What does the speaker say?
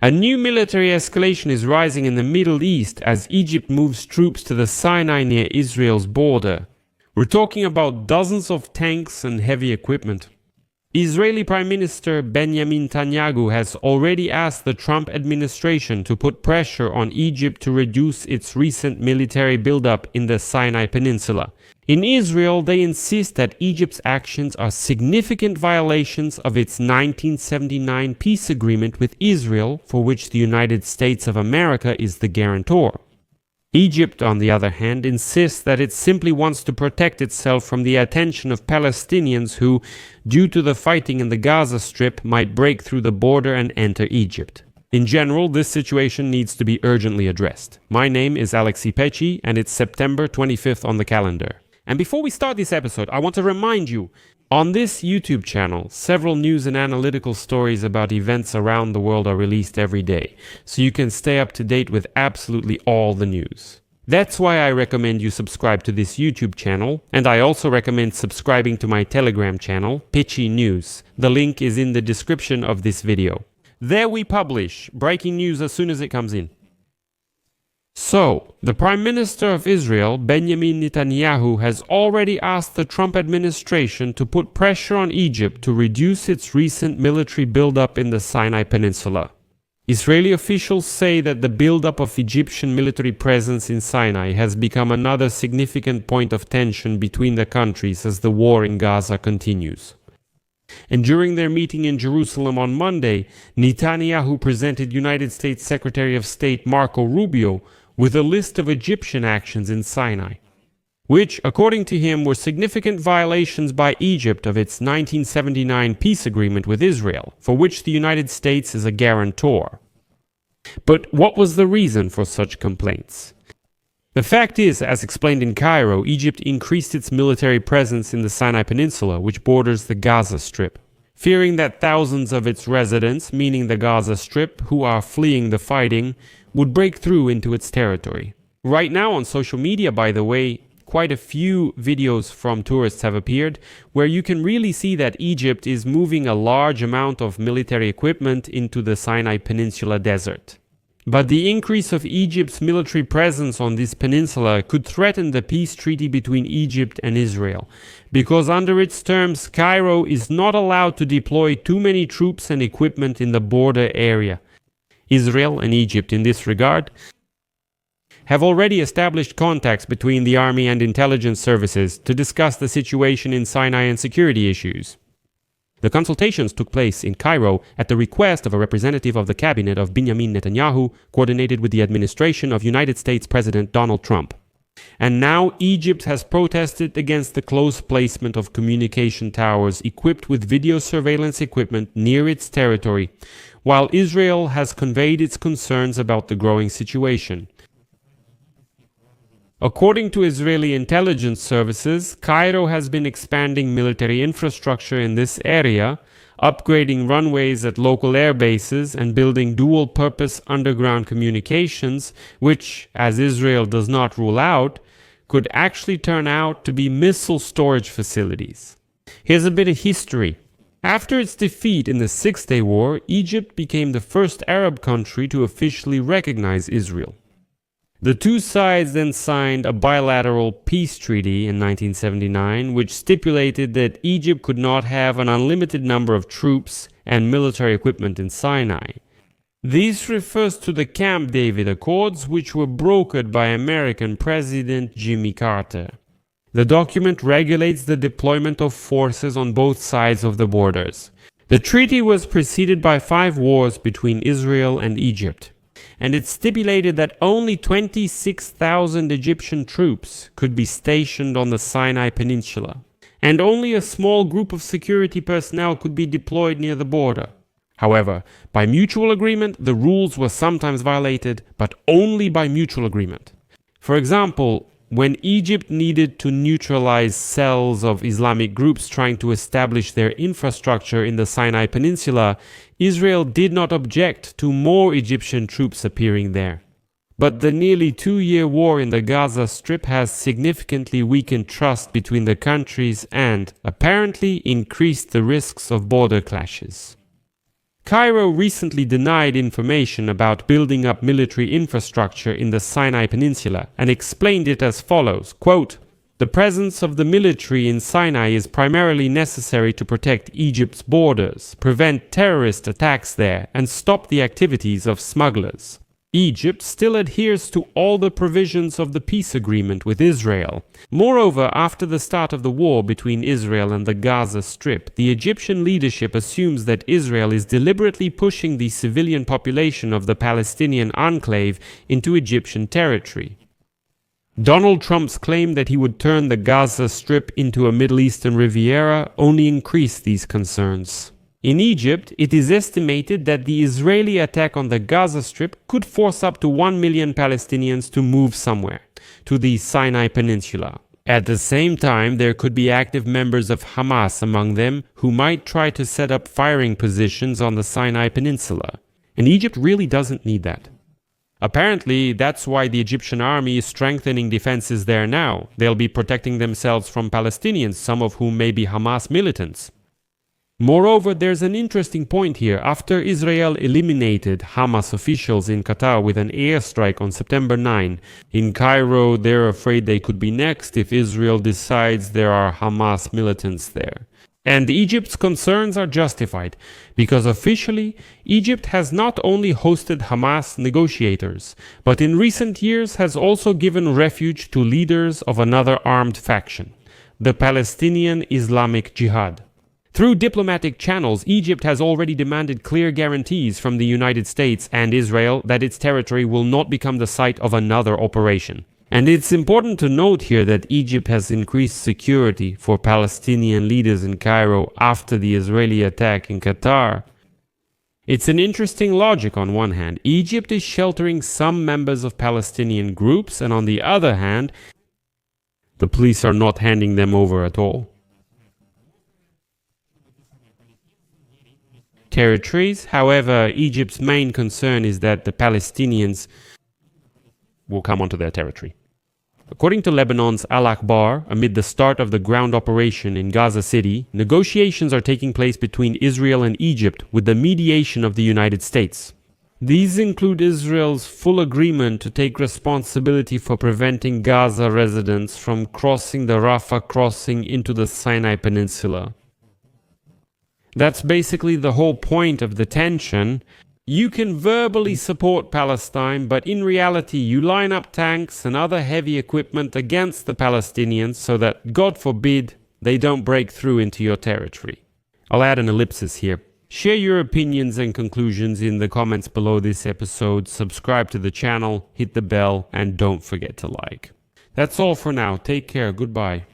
A new military escalation is rising in the Middle East as Egypt moves troops to the Sinai near Israel's border. We're talking about dozens of tanks and heavy equipment. Israeli Prime Minister Benjamin Netanyahu has already asked the Trump administration to put pressure on Egypt to reduce its recent military buildup in the Sinai Peninsula. In Israel, they insist that Egypt's actions are significant violations of its 1979 peace agreement with Israel, for which the United States of America is the guarantor. Egypt, on the other hand, insists that it simply wants to protect itself from the attention of Palestinians who, due to the fighting in the Gaza Strip, might break through the border and enter Egypt. In general, this situation needs to be urgently addressed. My name is Alexei Pecci, and it's September 25th on the calendar. And before we start this episode, I want to remind you, on this YouTube channel, several news and analytical stories about events around the world are released every day, so you can stay up to date with absolutely all the news. That's why I recommend you subscribe to this YouTube channel, and I also recommend subscribing to my Telegram channel, Pitchy News. The link is in the description of this video. There we publish breaking news as soon as it comes in. So, the Prime Minister of Israel, Benjamin Netanyahu, has already asked the Trump administration to put pressure on Egypt to reduce its recent military buildup in the Sinai Peninsula. Israeli officials say that the buildup of Egyptian military presence in Sinai has become another significant point of tension between the countries as the war in Gaza continues. And during their meeting in Jerusalem on Monday, Netanyahu presented United States Secretary of State Marco Rubio with a list of Egyptian actions in Sinai, which, according to him, were significant violations by Egypt of its 1979 peace agreement with Israel, for which the United States is a guarantor. But what was the reason for such complaints? The fact is, as explained in Cairo, Egypt increased its military presence in the Sinai Peninsula, which borders the Gaza Strip, fearing that thousands of its residents, meaning the Gaza Strip, who are fleeing the fighting, would break through into its territory. Right now on social media, by the way, quite a few videos from tourists have appeared where you can really see that Egypt is moving a large amount of military equipment into the Sinai Peninsula desert. But the increase of Egypt's military presence on this peninsula could threaten the peace treaty between Egypt and Israel, because under its terms, Cairo is not allowed to deploy too many troops and equipment in the border area. Israel and Egypt, in this regard, have already established contacts between the army and intelligence services to discuss the situation in Sinai and security issues. The consultations took place in Cairo at the request of a representative of the cabinet of Benjamin Netanyahu, coordinated with the administration of United States President Donald Trump. And now Egypt has protested against the close placement of communication towers equipped with video surveillance equipment near its territory, while Israel has conveyed its concerns about the growing situation. According to Israeli intelligence services, Cairo has been expanding military infrastructure in this area, upgrading runways at local air bases and building dual-purpose underground communications, which, as Israel does not rule out, could actually turn out to be missile storage facilities. Here's a bit of history. After its defeat in the Six-Day War, Egypt became the first Arab country to officially recognize Israel. The two sides then signed a bilateral peace treaty in 1979, which stipulated that Egypt could not have an unlimited number of troops and military equipment in Sinai. This refers to the Camp David Accords, which were brokered by American President Jimmy Carter. The document regulates the deployment of forces on both sides of the borders. The treaty was preceded by 5 wars between Israel and Egypt, and it stipulated that only 26,000 Egyptian troops could be stationed on the Sinai Peninsula, and only a small group of security personnel could be deployed near the border. However, by mutual agreement, the rules were sometimes violated, but only by mutual agreement. For example, when Egypt needed to neutralize cells of Islamic groups trying to establish their infrastructure in the Sinai Peninsula, Israel did not object to more Egyptian troops appearing there. But the nearly 2-year war in the Gaza Strip has significantly weakened trust between the countries and, apparently, increased the risks of border clashes. Cairo recently denied information about building up military infrastructure in the Sinai Peninsula and explained it as follows, quote, "The presence of the military in Sinai is primarily necessary to protect Egypt's borders, prevent terrorist attacks there, and stop the activities of smugglers. Egypt still adheres to all the provisions of the peace agreement with Israel. Moreover, after the start of the war between Israel and the Gaza Strip, the Egyptian leadership assumes that Israel is deliberately pushing the civilian population of the Palestinian enclave into Egyptian territory. Donald Trump's claim that he would turn the Gaza Strip into a Middle Eastern Riviera only increased these concerns. In Egypt, it is estimated that the Israeli attack on the Gaza Strip could force up to 1 million Palestinians to move somewhere, to the Sinai Peninsula. At the same time, there could be active members of Hamas among them who might try to set up firing positions on the Sinai Peninsula. And Egypt really doesn't need that. Apparently, that's why the Egyptian army is strengthening defenses there now. They'll be protecting themselves from Palestinians, some of whom may be Hamas militants. Moreover, there's an interesting point here. After Israel eliminated Hamas officials in Qatar with an airstrike on September 9, in Cairo they're afraid they could be next if Israel decides there are Hamas militants there. And Egypt's concerns are justified, because officially, Egypt has not only hosted Hamas negotiators, but in recent years has also given refuge to leaders of another armed faction, the Palestinian Islamic Jihad. Through diplomatic channels, Egypt has already demanded clear guarantees from the United States and Israel that its territory will not become the site of another operation. And it's important to note here that Egypt has increased security for Palestinian leaders in Cairo after the Israeli attack in Qatar. It's an interesting logic on one hand. Egypt is sheltering some members of Palestinian groups, and on the other hand, the police are not handing them over at all. Territories. However, Egypt's main concern is that the Palestinians will come onto their territory. According to Lebanon's Al Akhbar, amid the start of the ground operation in Gaza City, negotiations are taking place between Israel and Egypt with the mediation of the United States. These include Israel's full agreement to take responsibility for preventing Gaza residents from crossing the Rafah crossing into the Sinai Peninsula. That's basically the whole point of the tension. You can verbally support Palestine, but in reality you line up tanks and other heavy equipment against the Palestinians so that, God forbid, they don't break through into your territory. I'll add an ellipsis here. Share your opinions and conclusions in the comments below this episode, subscribe to the channel, hit the bell, and don't forget to like. That's all for now. Take care. Goodbye.